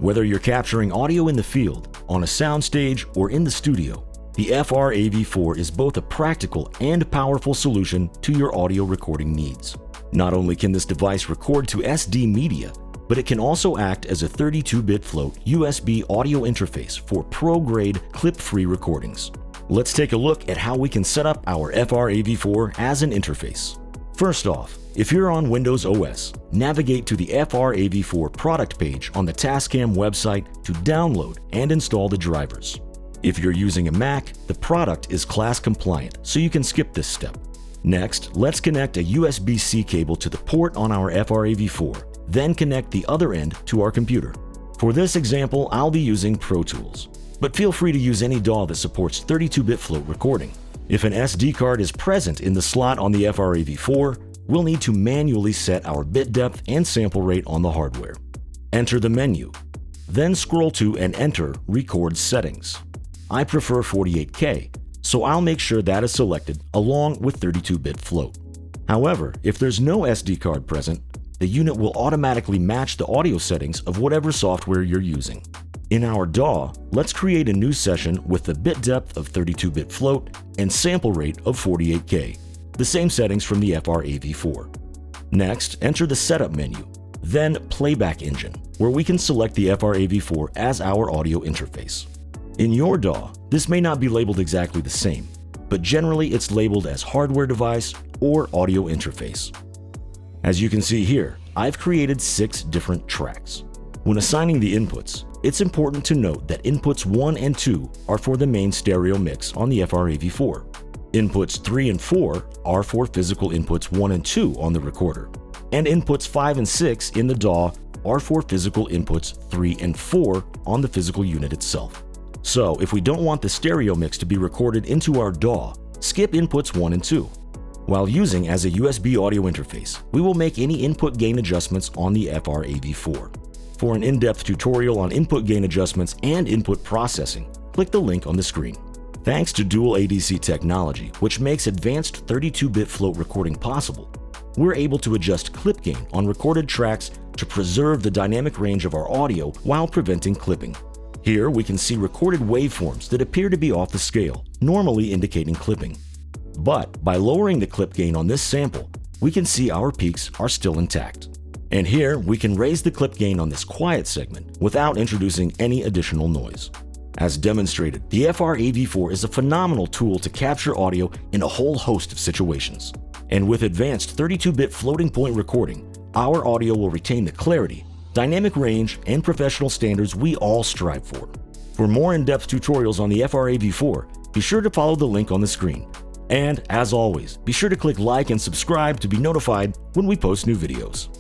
Whether you're capturing audio in the field, on a soundstage, or in the studio, the FR-AV4 is both a practical and powerful solution to your audio recording needs. Not only can this device record to SD media, but it can also act as a 32-bit float USB audio interface for pro-grade clip-free recordings. Let's take a look at how we can set up our FR-AV4 as an interface. First off, if you're on Windows OS, navigate to the FR-AV4 product page on the TASCAM website to download and install the drivers. If you're using a Mac, the product is class compliant, so you can skip this step. Next, let's connect a USB-C cable to the port on our FR-AV4, then connect the other end to our computer. For this example, I'll be using Pro Tools, but feel free to use any DAW that supports 32-bit float recording. If an SD card is present in the slot on the FR-AV4, we'll need to manually set our bit depth and sample rate on the hardware. Enter the menu, then scroll to and enter Record Settings. I prefer 48K, so I'll make sure that is selected along with 32-bit float. However, if there's no SD card present, the unit will automatically match the audio settings of whatever software you're using. In our DAW, let's create a new session with the bit depth of 32-bit float and sample rate of 48K, the same settings from the FR-AV4. Next, enter the Setup menu, then Playback Engine, where we can select the FR-AV4 as our audio interface. In your DAW, this may not be labeled exactly the same, but generally it's labeled as Hardware Device or Audio Interface. As you can see here, I've created 6 different tracks. When assigning the inputs, it's important to note that inputs 1 and 2 are for the main stereo mix on the FR-AV4. Inputs 3 and 4 are for physical inputs 1 and 2 on the recorder, and inputs 5 and 6 in the DAW are for physical inputs 3 and 4 on the physical unit itself. So if we don't want the stereo mix to be recorded into our DAW, skip inputs 1 and 2. While using as a USB audio interface, we will make any input gain adjustments on the FR-AV4. For an in-depth tutorial on input gain adjustments and input processing, click the link on the screen. Thanks to dual ADC technology, which makes advanced 32-bit float recording possible, we're able to adjust clip gain on recorded tracks to preserve the dynamic range of our audio while preventing clipping. Here we can see recorded waveforms that appear to be off the scale, normally indicating clipping. But by lowering the clip gain on this sample, we can see our peaks are still intact. And here we can raise the clip gain on this quiet segment without introducing any additional noise. As demonstrated, the FR-AV4 is a phenomenal tool to capture audio in a whole host of situations. And with advanced 32-bit floating point recording, our audio will retain the clarity, dynamic range, and professional standards we all strive for. For more in-depth tutorials on the FR-AV4, be sure to follow the link on the screen. And as always, be sure to click like and subscribe to be notified when we post new videos.